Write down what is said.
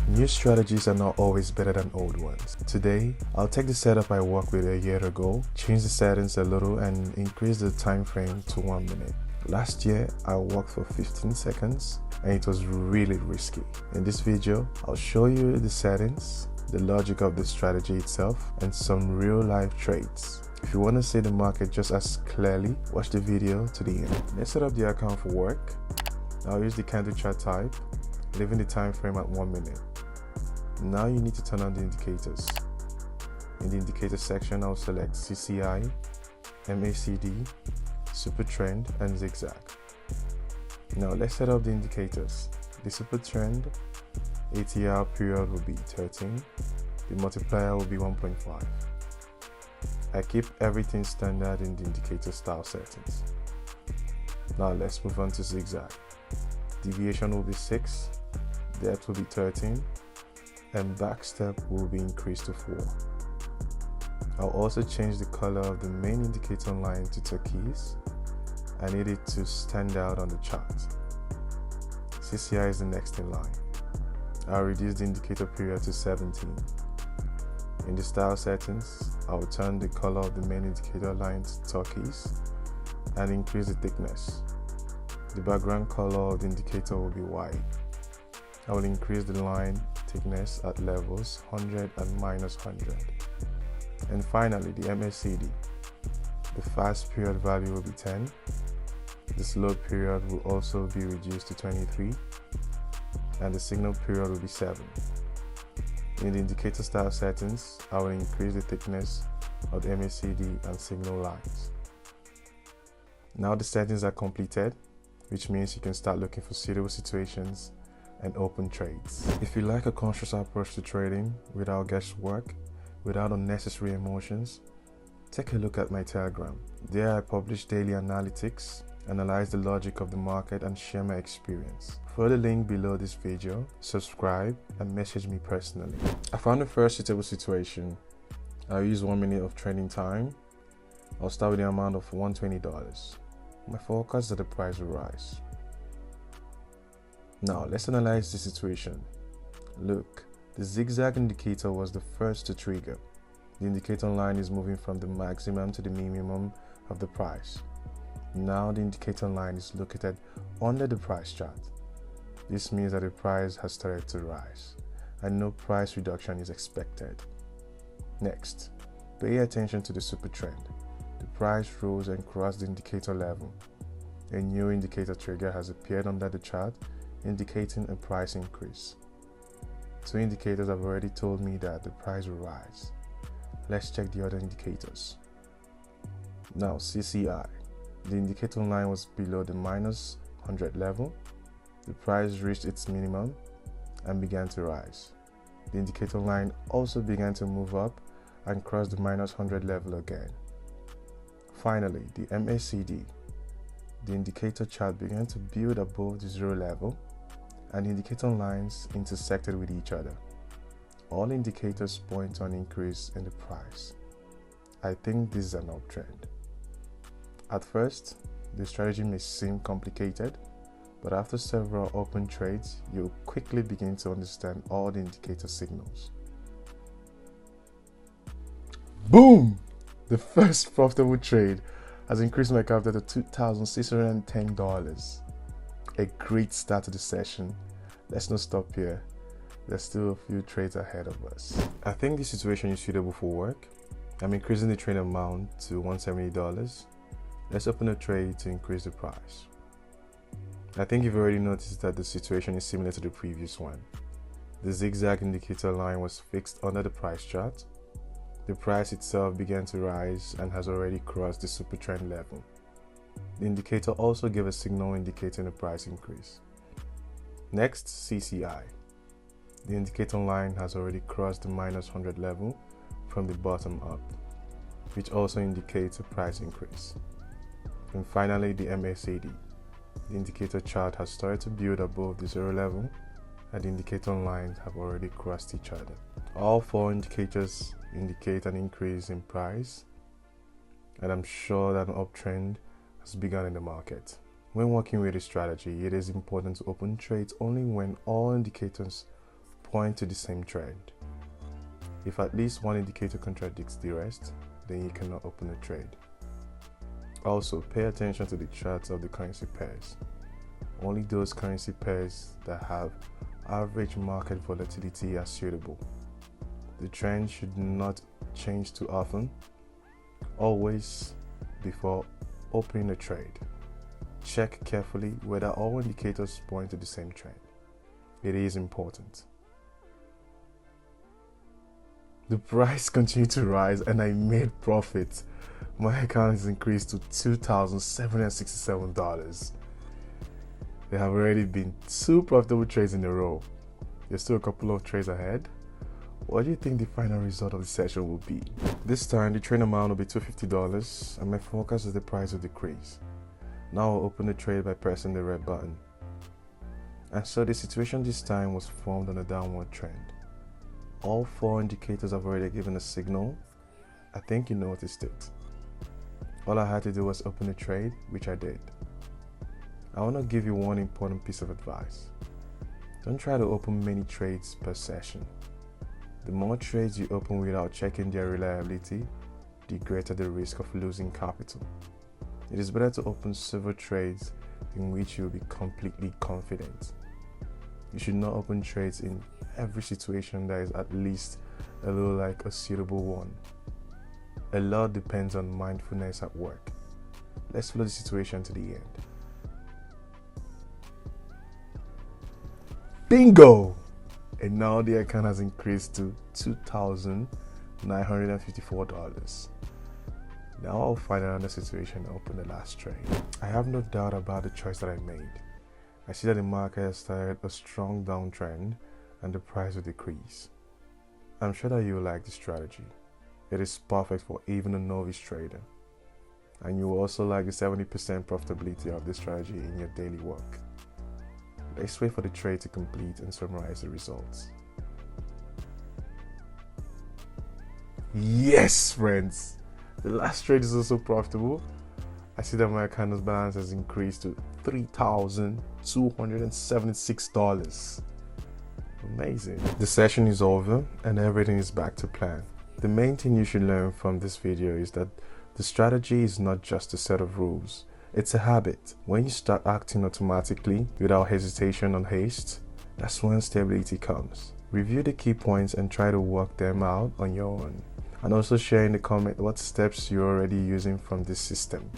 New strategies are not always better than old ones. Today, I'll take the setup I worked with a year ago, change the settings a little and increase the time frame to 1 minute. Last year, I worked for 15 seconds and it was really risky. In this video, I'll show you the settings, the logic of the strategy itself, and some real-life trades. If you want to see the market just as clearly, watch the video to the end. Let's set up the account for work. I'll use the candle chart type, leaving the time frame at 1 minute. Now you need to turn on the indicators. In the indicator section, I'll select CCI, MACD, Super Trend, and Zigzag. Now let's set up the indicators. The Super Trend ATR period will be 13. The multiplier will be 1.5. I keep everything standard in the indicator style settings. Now let's move on to Zigzag. Deviation will be 6, depth will be 13, and backstep will be increased to 4. I'll also change the color of the main indicator line to turquoise. I need it to stand out on the chart. CCI is the next in line. I'll reduce the indicator period to 17. In the style settings, I'll turn the color of the main indicator line to turquoise and increase the thickness. The background color of the indicator will be white. I will increase the line thickness at levels 100 and -100. And finally, the MACD. The fast period value will be 10. The slow period will also be reduced to 23. And the signal period will be 7. In the indicator style settings, I will increase the thickness of the MACD and signal lines. Now the settings are completed, which means you can start looking for suitable situations and open trades. If you like a conscious approach to trading without guesswork, without unnecessary emotions, take a look at my Telegram. There I publish daily analytics, analyze the logic of the market, and share my experience. Follow the link below this video, subscribe, and message me personally. I found the first suitable situation. I'll use 1 minute of trading time. I'll start with the amount of $120. My forecast is that the price will rise. Now let's analyze the situation. Look, the zigzag indicator was the first to trigger. The indicator line is moving from the maximum to the minimum of the price. Now the indicator line is located under the price chart. This means that the price has started to rise and no price reduction is expected. Next, pay attention to the super trend. The price rose and crossed the indicator level. A new indicator trigger has appeared under the chart, indicating a price increase. Two indicators have already told me that the price will rise. Let's check the other indicators. Now CCI. The indicator line was below the -100 level. The price reached its minimum and began to rise. The indicator line also began to move up and crossed the -100 level again. Finally, the MACD. The indicator chart began to build above the 0 level and the indicator lines intersected with each other. All indicators point to an increase in the price. I think this is an uptrend. At first, the strategy may seem complicated, but after several open trades, you'll quickly begin to understand all the indicator signals. Boom! The first profitable trade has increased my capital to $2,610. A great start to the session. Let's not stop here. There's still a few trades ahead of us. I think this situation is suitable for work. I'm increasing the trade amount to $170. Let's open a trade to increase the price. I think you've already noticed that the situation is similar to the previous one. The zigzag indicator line was fixed under the price chart. The price itself began to rise and has already crossed the super trend level. The indicator also gave a signal indicating a price increase. Next, CCI. The indicator line has already crossed the -100 level from the bottom up, which also indicates a price increase. And finally, the MACD. The indicator chart has started to build above the 0 level and the indicator lines have already crossed each other. All 4 indicators indicate an increase in price, and I'm sure that an uptrend has begun in the market. When working with a strategy, it is important to open trades only when all indicators point to the same trend. If at least one indicator contradicts the rest, then you cannot open a trade. Also, pay attention to the charts of the currency pairs. Only those currency pairs that have average market volatility are suitable. The trend should not change too often. Always, before opening a trade, check carefully whether all indicators point to the same trend. It is important. The price continued to rise and I made profit. My account has increased to $2,767. There have already been 2 profitable trades in a row. There's still a couple of trades ahead. What do you think the final result of the session will be? This time the trade amount will be $250 and my forecast is the price will decrease. Now I'll open the trade by pressing the red button. And so the situation this time was formed on a downward trend. All 4 indicators have already given a signal. I think you noticed it. All I had to do was open a trade, which I did. I want to give you one important piece of advice. Don't try to open many trades per session. The more trades you open without checking their reliability, the greater the risk of losing capital. It is better to open several trades in which you'll be completely confident. You should not open trades in every situation that is at least a little like a suitable one. A lot depends on mindfulness at work. Let's follow the situation to the end. Bingo! And now the account has increased to $2,954. Now I'll find another situation and open the last trade. I have no doubt about the choice that I made. I see that the market has started a strong downtrend and the price will decrease. I'm sure that you will like this strategy. It is perfect for even a novice trader. And you will also like the 70% profitability of this strategy in your daily work. Let's wait for the trade to complete and summarize the results. Yes, friends! The last trade is also profitable. I see that my account balance has increased to $3,276. Amazing. The session is over and everything is back to plan. The main thing you should learn from this video is that the strategy is not just a set of rules. It's a habit. When you start acting automatically without hesitation or haste, that's when stability comes. Review the key points and try to work them out on your own. And also share in the comment what steps you're already using from this system.